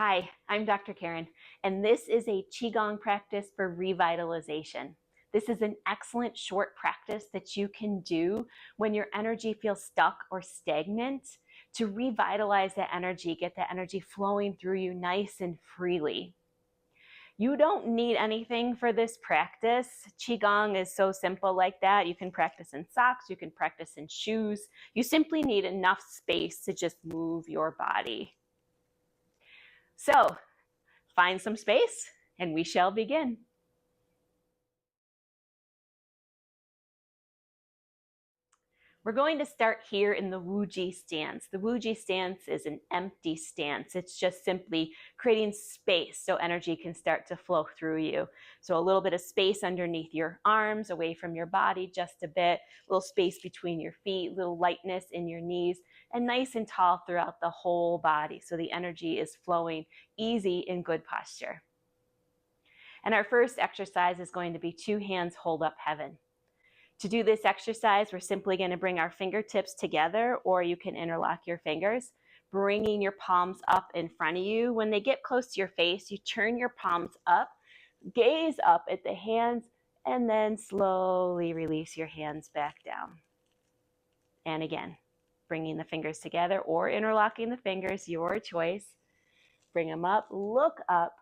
Hi, I'm Dr. Karen, and this is a Qigong practice for revitalization. This is an excellent short practice that you can do when your energy feels stuck or stagnant to revitalize that energy, get that energy flowing through you nice and freely. You don't need anything for this practice. Qigong is so simple like that. You can practice in socks, you can practice in shoes. You simply need enough space to just move your body. So, find some space and we shall begin. We're going to start here in the Wuji stance. The Wuji stance is an empty stance. It's just simply creating space so energy can start to flow through you. So a little bit of space underneath your arms, away from your body just a bit, a little space between your feet, a little lightness in your knees, and nice and tall throughout the whole body so the energy is flowing easy in good posture. And our first exercise is going to be 2 hands hold up heaven. To do this exercise, we're simply going to bring our fingertips together, or you can interlock your fingers, bringing your palms up in front of you. When they get close to your face, you turn your palms up, gaze up at the hands, and then slowly release your hands back down. And again, bringing the fingers together or interlocking the fingers, your choice. Bring them up, look up,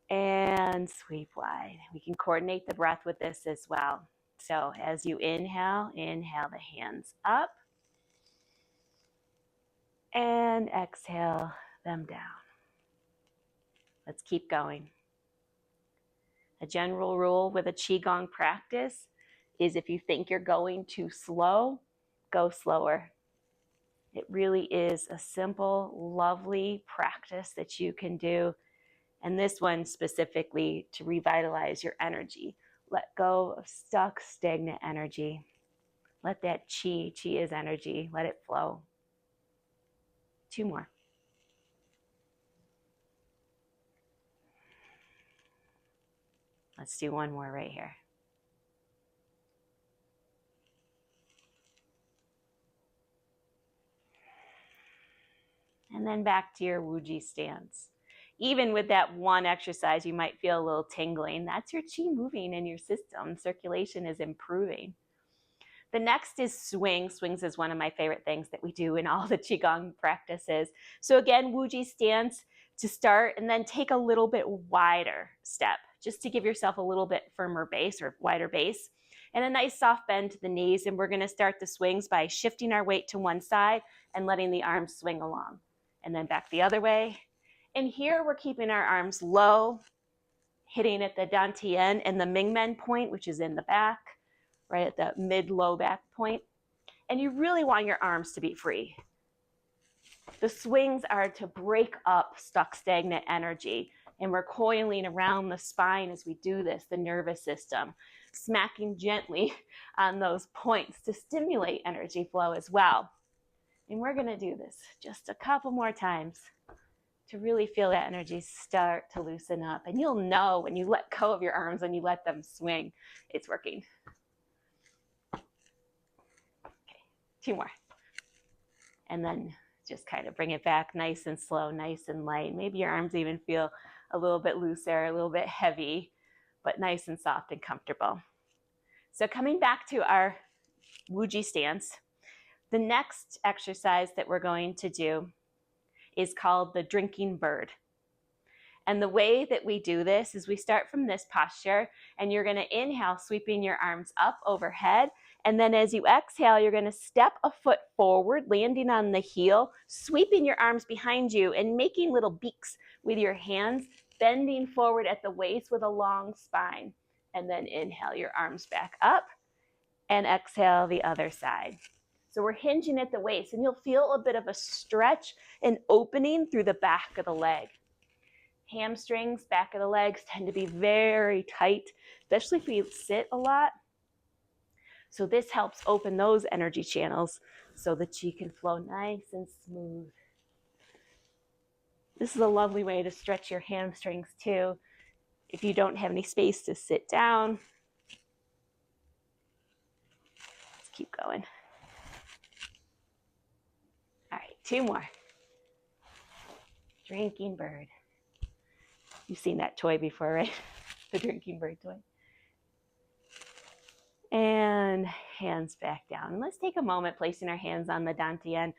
and sweep wide. We can coordinate the breath with this as well. So as you inhale the hands up, and exhale them down. Let's keep going. A general rule with a Qigong practice is if you think you're going too slow, go slower. It really is a simple, lovely practice that you can do. And this one specifically to revitalize your energy. Let go of stuck, stagnant energy. Let that chi is energy, let it flow. 2 more. Let's do 1 more right here. And then back to your Wuji stance. Even with that one exercise, you might feel a little tingling. That's your chi moving in your system. Circulation is improving. The next is swing. Swings is one of my favorite things that we do in all the Qigong practices. So again, Wuji stance to start, and then take a little bit wider step, just to give yourself a little bit firmer base or wider base. And a nice soft bend to the knees. And we're going to start the swings by shifting our weight to one side and letting the arms swing along. And then back the other way. And here we're keeping our arms low, hitting at the dantian and the mingmen point, which is in the back, right at the mid-low back point. And you really want your arms to be free. The swings are to break up stuck, stagnant energy. And we're coiling around the spine as we do this, the nervous system, smacking gently on those points to stimulate energy flow as well. And we're going to do this just a couple more times to really feel that energy start to loosen up. And you'll know when you let go of your arms and you let them swing, it's working. Okay, 2 more. And then just kind of bring it back nice and slow, nice and light. Maybe your arms even feel a little bit looser, a little bit heavy, but nice and soft and comfortable. So coming back to our Wuji stance, the next exercise that we're going to do is called the drinking bird. And the way that we do this is we start from this posture, and you're going to inhale, sweeping your arms up overhead. And then as you exhale, you're going to step a foot forward, landing on the heel, sweeping your arms behind you and making little beaks with your hands, bending forward at the waist with a long spine. And then inhale your arms back up and exhale the other side. So we're hinging at the waist, and you'll feel a bit of a stretch and opening through the back of the leg. Hamstrings, back of the legs tend to be very tight, especially if you sit a lot. So this helps open those energy channels so the chi can flow nice and smooth. This is a lovely way to stretch your hamstrings too. If you don't have any space to sit down, let's keep going. All right, 2 more. Drinking bird. You've seen that toy before, right? The drinking bird toy. And hands back down. And let's take a moment placing our hands on the dantian.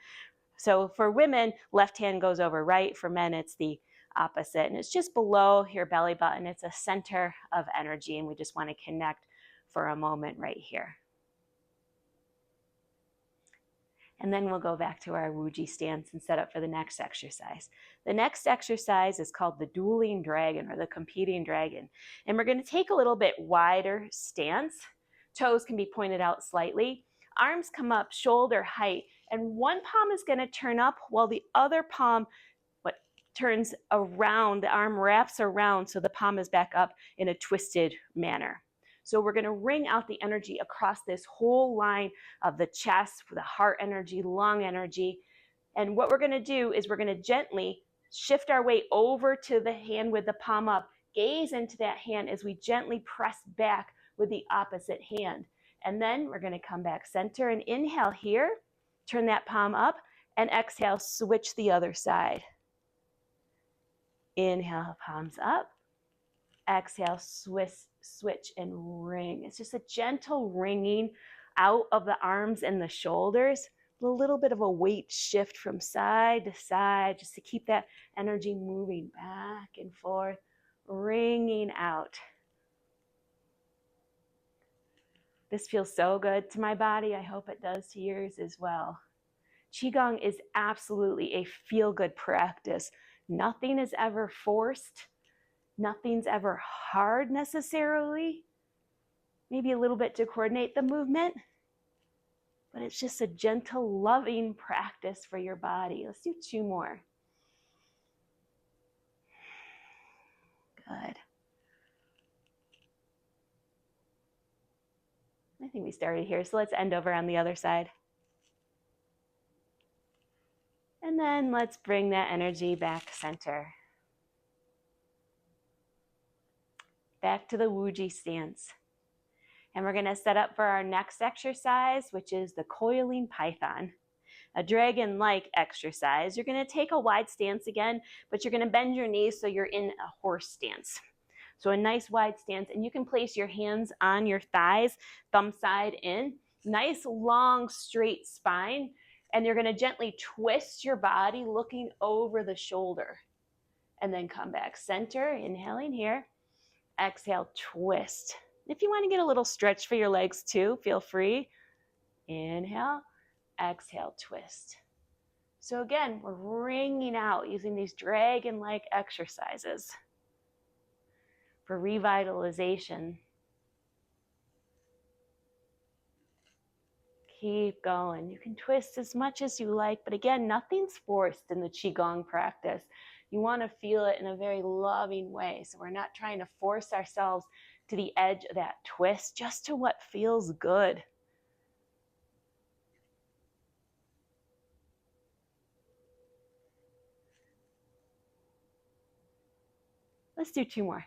So for women, left hand goes over right. For men, it's the opposite. And it's just below your belly button. It's a center of energy. And we just want to connect for a moment right here. And then we'll go back to our Wuji stance and set up for the next exercise. The next exercise is called the dueling dragon or the competing dragon. And we're going to take a little bit wider stance. Toes can be pointed out slightly. Arms come up shoulder height. And one palm is going to turn up while the other palm turns around. The arm wraps around so the palm is back up in a twisted manner. So we're going to wring out the energy across this whole line of the chest, the heart energy, lung energy. And what we're going to do is we're going to gently shift our weight over to the hand with the palm up. Gaze into that hand as we gently press back with the opposite hand. And then we're going to come back center and inhale here. Turn that palm up and exhale, switch the other side. Inhale, palms up. Exhale, switch and ring. It's just a gentle wringing out of the arms and the shoulders. A little bit of a weight shift from side to side just to keep that energy moving back and forth, wringing out. This feels so good to my body. I hope it does to yours as well. Qigong is absolutely a feel-good practice. Nothing is ever forced. Nothing's ever hard necessarily. Maybe a little bit to coordinate the movement, but it's just a gentle, loving practice for your body. Let's do 2 more. Good. I think we started here, so let's end over on the other side. And then let's bring that energy back center. Back to the Wuji stance. And we're going to set up for our next exercise, which is the coiling python, a dragon-like exercise. You're going to take a wide stance again, but you're going to bend your knees so you're in a horse stance. So a nice wide stance, and you can place your hands on your thighs, thumb side in, nice long straight spine, and you're going to gently twist your body looking over the shoulder. And then come back center, inhaling here. Exhale, twist. If you want to get a little stretch for your legs too, feel free. Inhale, exhale, twist. So again, we're wringing out using these dragon-like exercises for revitalization. Keep going. You can twist as much as you like, but again, nothing's forced in the Qigong practice. You want to feel it in a very loving way. So we're not trying to force ourselves to the edge of that twist, just to what feels good. Let's do 2 more.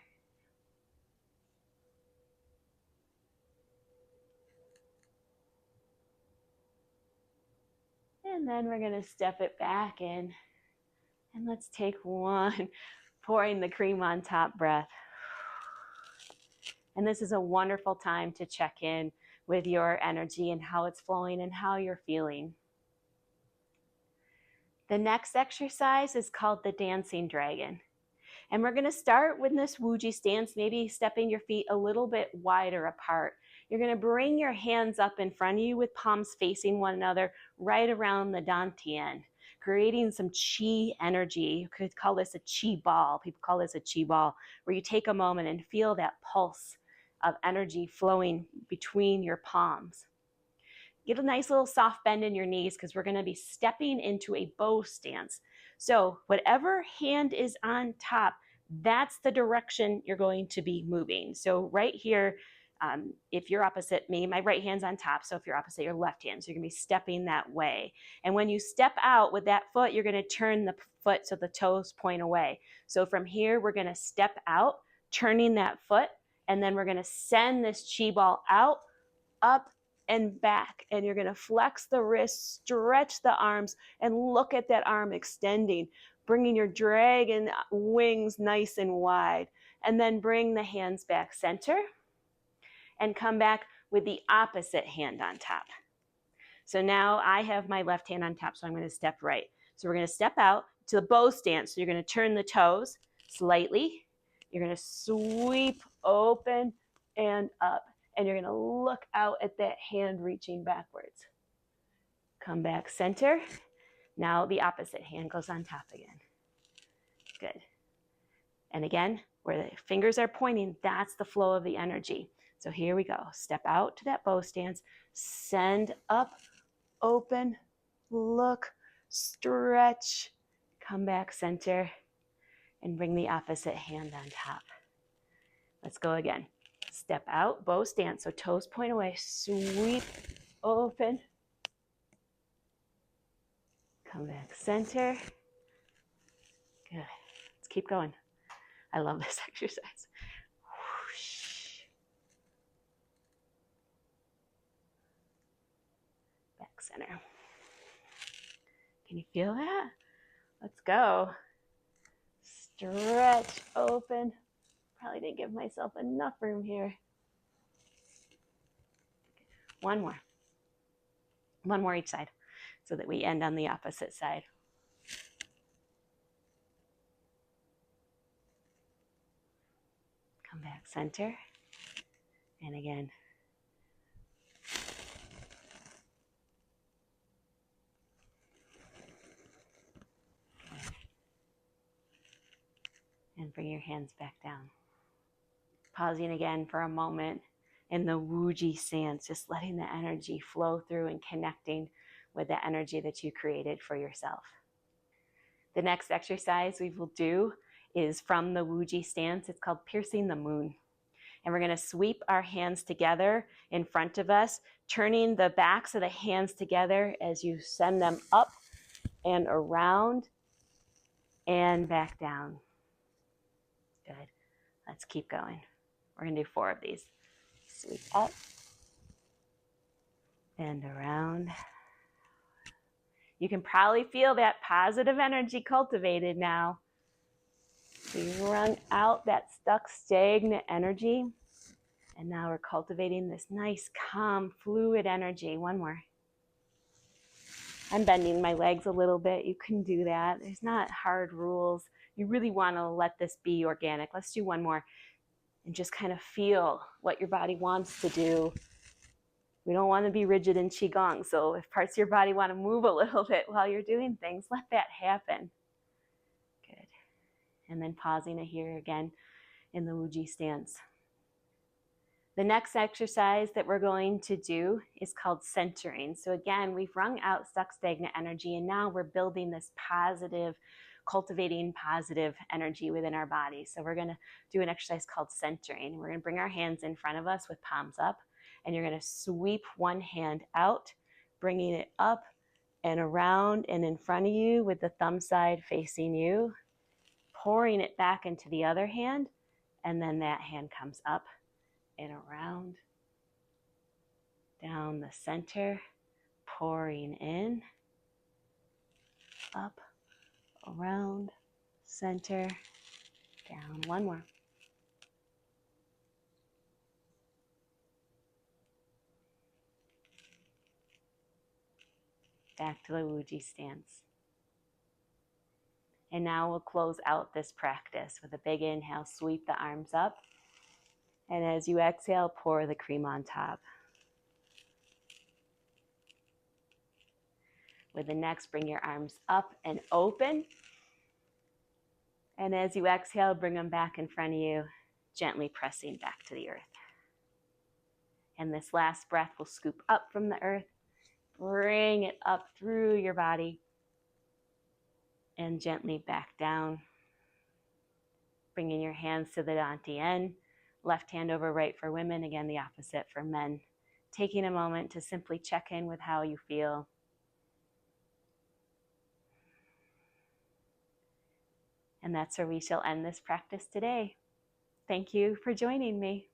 And then we're going to step it back in. And let's take 1, pouring the cream on top breath. And this is a wonderful time to check in with your energy and how it's flowing and how you're feeling. The next exercise is called the dancing dragon. And we're going to start with this Wuji stance, maybe stepping your feet a little bit wider apart. You're going to bring your hands up in front of you with palms facing one another right around the dantian, creating some qi energy. You could call this a qi ball. People call this a qi ball, where you take a moment and feel that pulse of energy flowing between your palms. Get a nice little soft bend in your knees because we're going to be stepping into a bow stance. So whatever hand is on top, that's the direction you're going to be moving. So right here, if you're opposite me, my right hand's on top. So if you're opposite, your left hand. So you're going to be stepping that way. And when you step out with that foot, you're going to turn the foot so the toes point away. So from here, we're going to step out, turning that foot, and then we're going to send this chi ball out, up, and back. And you're going to flex the wrists, stretch the arms, and look at that arm extending. bringing your dragon wings nice and wide. And then bring the hands back center and come back with the opposite hand on top. So now I have my left hand on top, so I'm going to step right. So we're going to step out to the bow stance. So you're going to turn the toes slightly. You're going to sweep open and up. And you're going to look out at that hand reaching backwards. Come back center. Now the opposite hand goes on top again. Good. And again, where the fingers are pointing, that's the flow of the energy. So here we go. Step out to that bow stance. Send up, open, look, stretch. Come back center and bring the opposite hand on top. Let's go again. Step out, bow stance. So toes point away. Sweep, open. Come back center. Good. Let's keep going. I love this exercise. Whoosh. Back center. Can you feel that? Let's go. Stretch open. Probably didn't give myself enough room here. One more. One more each side so that we end on the opposite side. Come back center. And again. And bring your hands back down. Pausing again for a moment in the Wuji stance, just letting the energy flow through and connecting with the energy that you created for yourself. The next exercise we will do is from the Wuji stance. It's called Piercing the Moon. And we're going to sweep our hands together in front of us, turning the backs of the hands together as you send them up and around and back down. Good. Let's keep going. We're going to do 4 of these. Sweep up and around. You can probably feel that positive energy cultivated now. We wrung out that stuck, stagnant energy. And now we're cultivating this nice, calm, fluid energy. One more. I'm bending my legs a little bit. You can do that. There's not hard rules. You really want to let this be organic. Let's do one more. And just kind of feel what your body wants to do. We don't want to be rigid in Qigong, so if parts of your body want to move a little bit while you're doing things, let that happen. Good. And then pausing here again in the Wuji stance. The next exercise that we're going to do is called centering. So again, we've wrung out stuck, stagnant energy, and now we're building this positive, cultivating positive energy within our body. So we're going to do an exercise called centering. We're going to bring our hands in front of us with palms up, and you're going to sweep one hand out, bringing it up and around and in front of you with the thumb side facing you, pouring it back into the other hand, and then that hand comes up and around, down the center, pouring in, up, around, center, down. One more. Back to the Wuji stance. And now we'll close out this practice with a big inhale, sweep the arms up. And as you exhale, pour the cream on top. With the next, bring your arms up and open. And as you exhale, bring them back in front of you, gently pressing back to the earth. And this last breath will scoop up from the earth, bring it up through your body, and gently back down. Bringing your hands to the dantian. Left hand over right for women, again the opposite for men. Taking a moment to simply check in with how you feel. And that's where we shall end this practice today. Thank you for joining me.